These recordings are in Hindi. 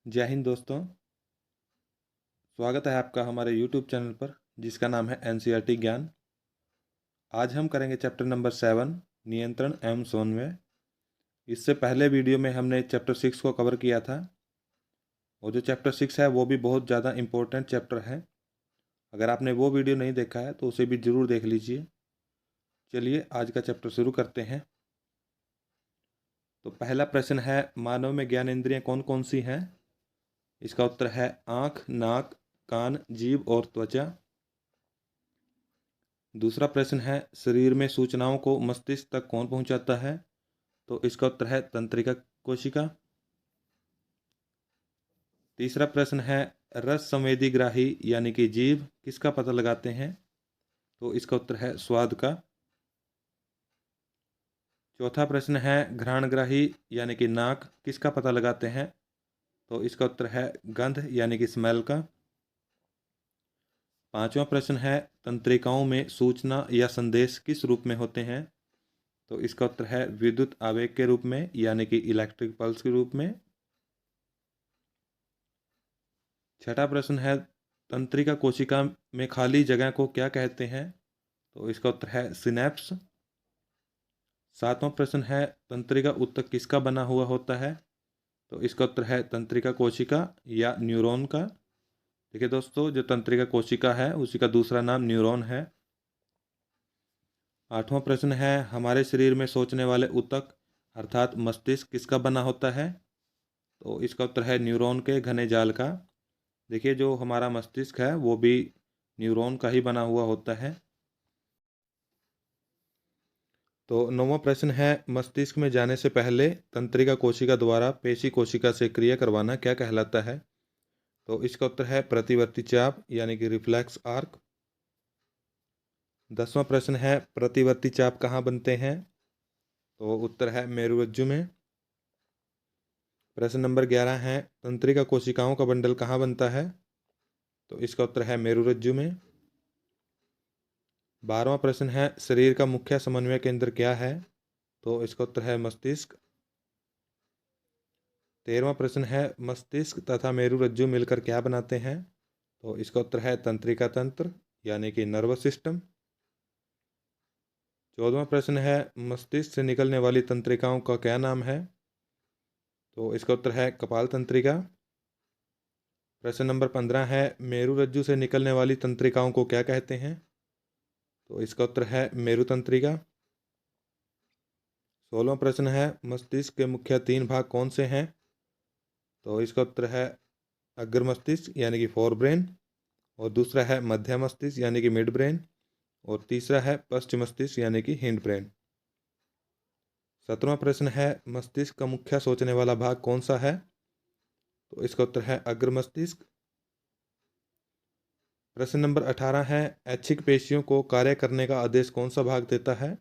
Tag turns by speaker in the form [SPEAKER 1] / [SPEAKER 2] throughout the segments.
[SPEAKER 1] जय हिंद दोस्तों। स्वागत है आपका हमारे YouTube चैनल पर जिसका नाम है NCERT ज्ञान। आज हम करेंगे चैप्टर नंबर 7 नियंत्रण एवं समन्वय। इससे पहले वीडियो में हमने चैप्टर 6 को कवर किया था और जो चैप्टर 6 है वो भी बहुत ज़्यादा इम्पोर्टेंट चैप्टर है। अगर आपने वो वीडियो नहीं देखा है तो उसे भी ज़रूर देख लीजिए। चलिए आज का चैप्टर शुरू करते हैं। तो पहला प्रश्न है, मानव में ज्ञानेंद्रियाँ कौन कौन सी हैं? इसका उत्तर है आँख, नाक, कान, जीभ और त्वचा। दूसरा प्रश्न है, शरीर में सूचनाओं को मस्तिष्क तक कौन पहुंचाता है? तो इसका उत्तर है तंत्रिका कोशिका। तीसरा प्रश्न है, रस संवेदी ग्राही यानी कि जीभ किसका पता लगाते हैं? तो इसका उत्तर है स्वाद का। चौथा प्रश्न है, घ्राणग्राही यानी कि नाक किसका पता लगाते हैं? तो इसका उत्तर है गंध यानी कि स्मेल का। पांचवा प्रश्न है, तंत्रिकाओं में सूचना या संदेश किस रूप में होते हैं? तो इसका उत्तर है विद्युत आवेग के रूप में यानी कि इलेक्ट्रिक पल्स के रूप में। छठा प्रश्न है, तंत्रिका कोशिका में खाली जगह को क्या कहते हैं? तो इसका उत्तर है सिनेप्स। सातवां प्रश्न है, तंत्रिका ऊतक किसका बना हुआ होता है? तो इसका उत्तर है तंत्रिका कोशिका या न्यूरॉन का। देखिए दोस्तों, जो तंत्रिका कोशिका है उसी का दूसरा नाम न्यूरॉन है। आठवां प्रश्न है, हमारे शरीर में सोचने वाले ऊतक अर्थात मस्तिष्क किसका बना होता है? तो इसका उत्तर है न्यूरॉन के घने जाल का। देखिए, जो हमारा मस्तिष्क है वो भी न्यूरॉन का ही बना हुआ होता है। तो नौवां प्रश्न है, मस्तिष्क में जाने से पहले तंत्रिका कोशिका द्वारा पेशी कोशिका से क्रिया करवाना क्या कहलाता है? तो इसका उत्तर है प्रतिवर्ती चाप यानी कि रिफ्लेक्स आर्क। 10वां प्रश्न है, प्रतिवर्ती चाप कहाँ बनते हैं? तो उत्तर है मेरुरज्जु में। प्रश्न नंबर 11 है, तंत्रिका कोशिकाओं का बंडल कहाँ बनता है? तो इसका उत्तर है मेरुरज्जु में। 12वां प्रश्न है, शरीर का मुख्य समन्वय केंद्र क्या है? तो इसका उत्तर है मस्तिष्क। 13वां प्रश्न है, मस्तिष्क तथा मेरुरज्जु मिलकर क्या बनाते हैं? तो इसका उत्तर है तंत्रिका तंत्र यानी कि नर्वस सिस्टम। 14वां प्रश्न है, मस्तिष्क से निकलने वाली तंत्रिकाओं का क्या नाम है? तो इसका उत्तर है कपाल तंत्रिका। प्रश्न नंबर 15 है, मेरुरज्जु से निकलने वाली तंत्रिकाओं को क्या कहते हैं? तो इसका उत्तर है मेरु तंत्रिका। 16वां प्रश्न है, मस्तिष्क के मुख्य तीन भाग कौन से हैं? तो इसका उत्तर है अग्र मस्तिष्क यानी कि फोर ब्रेन, और दूसरा है मध्य मस्तिष्क यानी कि मिड ब्रेन, और तीसरा है पश्चिम मस्तिष्क यानी कि हिंड ब्रेन। 17वां प्रश्न है, मस्तिष्क का मुख्य सोचने वाला भाग कौन सा है? तो इसका उत्तर है अग्र मस्तिष्क। प्रश्न नंबर 18 है, ऐच्छिक पेशियों को कार्य करने का आदेश कौन सा भाग देता है?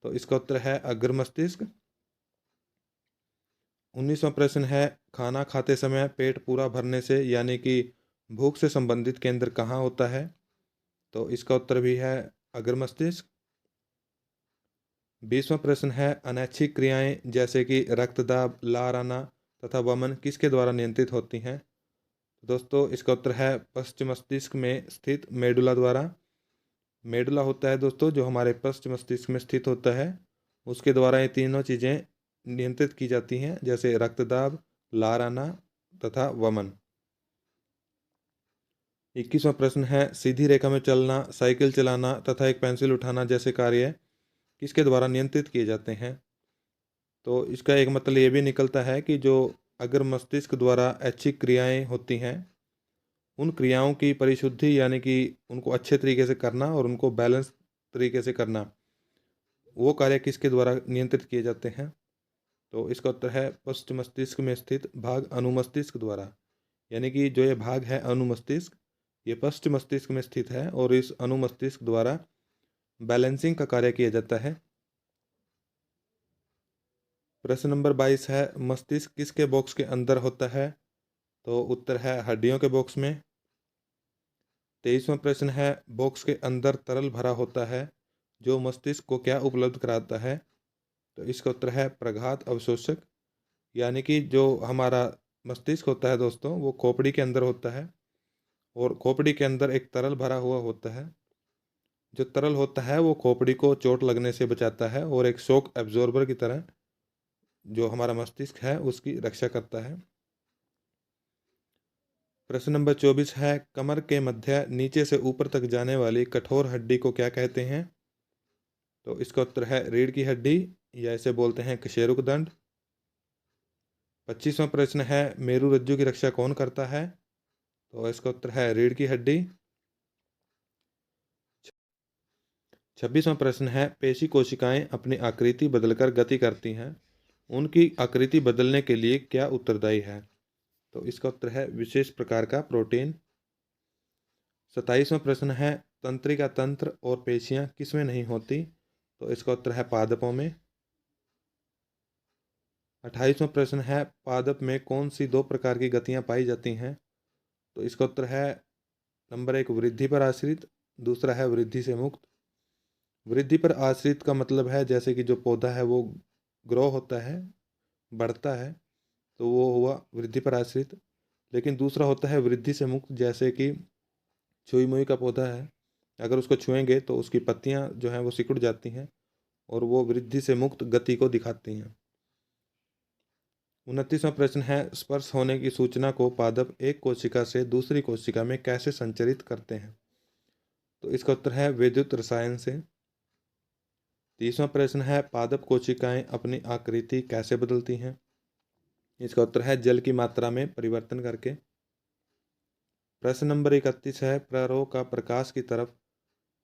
[SPEAKER 1] तो इसका उत्तर है अग्र मस्तिष्क। 19वां प्रश्न है, खाना खाते समय पेट पूरा भरने से यानी कि भूख से संबंधित केंद्र कहाँ होता है? तो इसका उत्तर भी है अग्र मस्तिष्क। 20वां प्रश्न है, अनैच्छिक क्रियाएं जैसे कि रक्तदाब, लार आना तथा वमन किसके द्वारा नियंत्रित होती हैं? तो दोस्तों, इसका उत्तर है पश्चिम मस्तिष्क में स्थित मेडुला द्वारा। मेडुला होता है दोस्तों जो हमारे पश्चिम मस्तिष्क में स्थित होता है, उसके द्वारा ये तीनों चीज़ें नियंत्रित की जाती हैं, जैसे रक्तदाब, लार आना तथा वमन। 21वां प्रश्न है, सीधी रेखा में चलना, साइकिल चलाना तथा एक पेंसिल उठाना जैसे कार्य किसके द्वारा नियंत्रित किए जाते हैं? तो इसका एक मतलब ये भी निकलता है कि जो अगर मस्तिष्क द्वारा ऐच्छिक क्रियाएं होती हैं, उन क्रियाओं की परिशुद्धि यानी कि उनको अच्छे तरीके से करना और उनको बैलेंस तरीके से करना, वो कार्य किसके द्वारा नियंत्रित किए जाते हैं? तो इसका उत्तर है पश्चिम मस्तिष्क में स्थित भाग अनुमस्तिष्क द्वारा। यानी कि जो ये भाग है अनुमस्तिष्क, ये पश्चिम मस्तिष्क में स्थित है और इस अनुमस्तिष्क द्वारा बैलेंसिंग का कार्य किया जाता है। प्रश्न नंबर 22 है, मस्तिष्क किसके बॉक्स के अंदर होता है? तो उत्तर है हड्डियों के बॉक्स में। 23वां प्रश्न है, बॉक्स के अंदर तरल भरा होता है जो मस्तिष्क को क्या उपलब्ध कराता है? तो इसका उत्तर है प्रघात अवशोषक। यानी कि जो हमारा मस्तिष्क होता है दोस्तों वो खोपड़ी के अंदर होता है, और खोपड़ी के अंदर एक तरल भरा हुआ होता है। जो तरल होता है वो खोपड़ी को चोट लगने से बचाता है और एक शॉक एब्जॉर्बर की तरह जो हमारा मस्तिष्क है उसकी रक्षा करता है। प्रश्न नंबर 24 है, कमर के मध्य नीचे से ऊपर तक जाने वाली कठोर हड्डी को क्या कहते हैं? तो इसका उत्तर है रीढ़ की हड्डी, या इसे बोलते हैं कशेरुक दंड। 25वां प्रश्न है, मेरुरज्जु की रक्षा कौन करता है? तो इसका उत्तर है रीढ़ की हड्डी। 26वां प्रश्न है, पेशी कोशिकाएं अपनी आकृति बदलकर गति करती हैं, उनकी आकृति बदलने के लिए क्या उत्तरदायी है? तो इसका उत्तर है विशेष प्रकार का प्रोटीन। 27वां प्रश्न है, तंत्रिका तंत्र और पेशियां किसमें नहीं होती? तो इसका उत्तर है पादपों में। 28वां प्रश्न है, पादप में कौन सी दो प्रकार की गतियां पाई जाती हैं? तो इसका उत्तर है नंबर 1 वृद्धि पर आश्रित, दूसरा है वृद्धि से मुक्त। वृद्धि पर आश्रित का मतलब है जैसे कि जो पौधा है वो ग्रो होता है, बढ़ता है, तो वो हुआ वृद्धि पर आश्रित। लेकिन दूसरा होता है वृद्धि से मुक्त, जैसे कि छुई मुई का पौधा है, अगर उसको छुएंगे तो उसकी पत्तियां जो हैं वो सिकुड़ जाती हैं और वो वृद्धि से मुक्त गति को दिखाती हैं। 29वां प्रश्न है, स्पर्श होने की सूचना को पादप एक कोशिका से दूसरी कोशिका में कैसे संचरित करते हैं? तो इसका उत्तर है विद्युत रसायन से। 30वां प्रश्न है, पादप कोशिकाएं अपनी आकृति कैसे बदलती हैं? इसका उत्तर है जल की मात्रा में परिवर्तन करके। प्रश्न नंबर 31 है, प्ररोह का प्रकाश की तरफ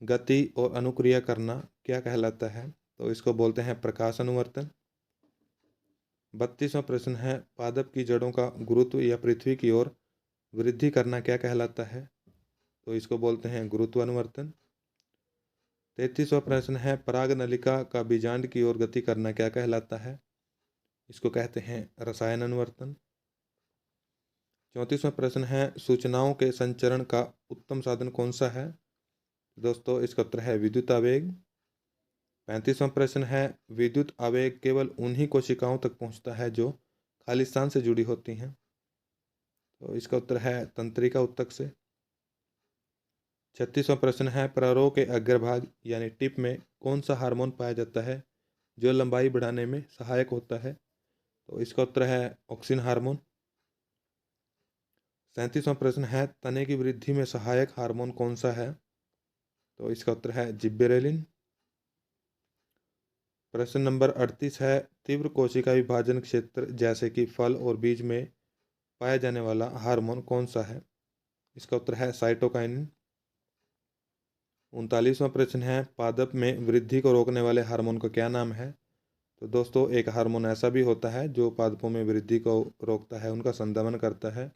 [SPEAKER 1] गति और अनुक्रिया करना क्या कहलाता है? तो इसको बोलते हैं प्रकाश अनुवर्तन। 32वां प्रश्न है, पादप की जड़ों का गुरुत्व या पृथ्वी की ओर वृद्धि करना क्या कहलाता है? तो इसको बोलते हैं गुरुत्वानुवर्तन। 33वां प्रश्न है, पराग नलिका का बीजांड की ओर गति करना क्या कहलाता है? इसको कहते हैं रसायन अनुवर्तन। 34वां प्रश्न है, सूचनाओं के संचरण का उत्तम साधन कौन सा है? दोस्तों इसका उत्तर है विद्युत आवेग। 35वां प्रश्न है, विद्युत आवेग केवल उन्हीं कोशिकाओं तक पहुंचता है जो खाली स्थान से जुड़ी होती हैं। तो इसका उत्तर है तंत्रिका ऊतक से। 36वां प्रश्न है, प्ररोह के अग्रभाग यानी टिप में कौन सा हार्मोन पाया जाता है जो लंबाई बढ़ाने में सहायक होता है? तो इसका उत्तर है ऑक्सिन हार्मोन। 37वां प्रश्न है, तने की वृद्धि में सहायक हार्मोन कौन सा है? तो इसका उत्तर है जिब्बेरेलिन। प्रश्न नंबर 38 है, तीव्र कोशिका विभाजन क्षेत्र जैसे कि फल और बीज में पाया जाने वाला हार्मोन कौन सा है? इसका उत्तर है साइटोकाइनिन। 39वां प्रश्न है, पादप में वृद्धि को रोकने वाले हार्मोन का क्या नाम है? तो दोस्तों एक हार्मोन ऐसा भी होता है जो पादपों में वृद्धि को रोकता है, उनका संदमन करता है,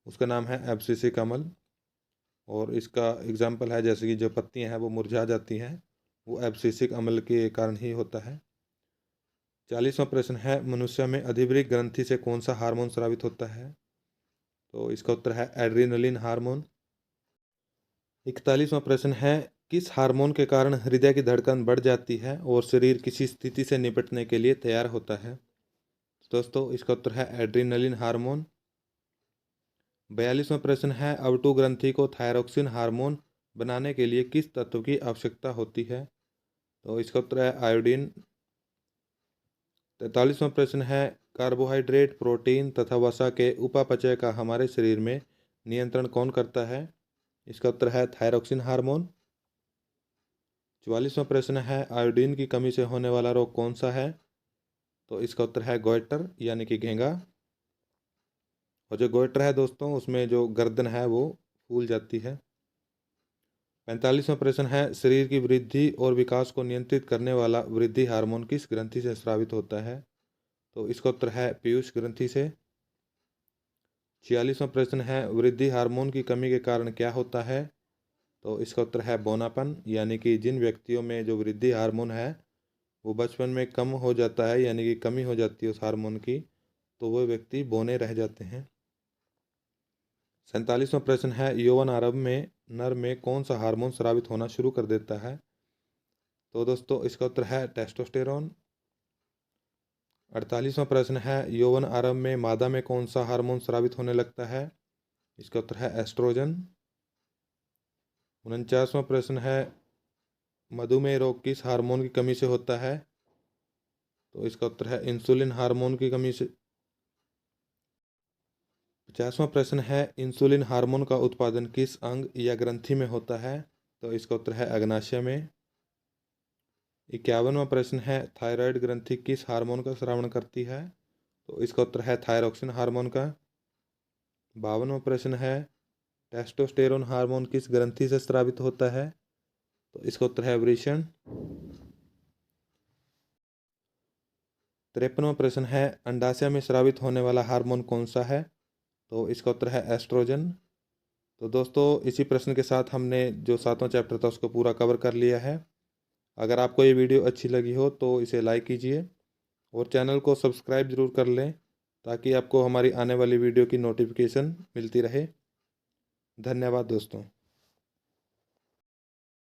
[SPEAKER 1] उसका नाम है एब्सिसिक अम्ल। और इसका एग्जाम्पल है जैसे कि जो पत्तियां हैं वो मुरझा जाती हैं, वो एब्सिसिक अम्ल के कारण ही होता है। 40वां प्रश्न है, मनुष्य में अधिवृक्क ग्रंथि से कौन सा हार्मोन स्रावित होता है? तो इसका उत्तर है एड्रिनलिन हार्मोन। 41वां प्रश्न है, किस हार्मोन के कारण हृदय की धड़कन बढ़ जाती है और शरीर किसी स्थिति से निपटने के लिए तैयार होता है? दोस्तों इसका उत्तर है एड्रिनलिन हार्मोन। 42वां प्रश्न है, अवटु ग्रंथि को थायरोक्सिन हार्मोन बनाने के लिए किस तत्व की आवश्यकता होती है? तो इसका उत्तर है आयोडीन। 43वां प्रश्न है, कार्बोहाइड्रेट प्रोटीन तथा वसा के उपापचय का हमारे शरीर में नियंत्रण कौन करता है? इसका उत्तर है थायरोक्सिन हार्मोन। 44वां प्रश्न है, आयोडीन की कमी से होने वाला रोग कौन सा है? तो इसका उत्तर है गोइटर यानी कि घेंगा। और जो गोइटर है दोस्तों उसमें जो गर्दन है वो फूल जाती है। 45वां प्रश्न है, शरीर की वृद्धि और विकास को नियंत्रित करने वाला वृद्धि हार्मोन किस ग्रंथि से स्रावित होता है? तो इसका उत्तर है पीयूष ग्रंथि से। 46वां प्रश्न है, वृद्धि हार्मोन की कमी के कारण क्या होता है? तो इसका उत्तर है बौनापन, यानी कि जिन व्यक्तियों में जो वृद्धि हार्मोन है वो बचपन में कम हो जाता है, यानी कि कमी हो जाती है उस हार्मोन की, तो वो व्यक्ति बौने रह जाते हैं। 47वां प्रश्न है, यौवन आरंभ में नर में कौन सा हार्मोन स्रावित होना शुरू कर देता है? तो दोस्तों इसका उत्तर है टेस्टोस्टेरोन। 48वां प्रश्न है, यौवन आरंभ में मादा में कौन सा हार्मोन स्रावित होने लगता है? इसका उत्तर है एस्ट्रोजन। 49वां प्रश्न है, मधुमेह रोग किस हार्मोन की कमी से होता है? तो इसका उत्तर है इंसुलिन हार्मोन की कमी से। 50वां प्रश्न है, इंसुलिन हार्मोन का उत्पादन किस अंग या ग्रंथि में होता है? तो इसका उत्तर है अग्नाशय में। 51वां प्रश्न है, थायराइड ग्रंथि किस हार्मोन का स्रावण करती है? तो इसका उत्तर है थायरोक्सिन हार्मोन का। 52वां प्रश्न है, टेस्टोस्टेरोन हार्मोन किस ग्रंथि से स्रावित होता है? तो इसका उत्तर है वृषण। 53वां प्रश्न है, अंडाशय में स्रावित होने वाला हार्मोन कौन सा है? तो इसका उत्तर है एस्ट्रोजन। तो दोस्तों, इसी प्रश्न के साथ हमने जो 7वां चैप्टर था उसको पूरा कवर कर लिया है। अगर आपको ये वीडियो अच्छी लगी हो तो इसे लाइक कीजिए और चैनल को सब्सक्राइब ज़रूर कर लें ताकि आपको हमारी आने वाली वीडियो की नोटिफिकेशन मिलती रहे। धन्यवाद दोस्तों।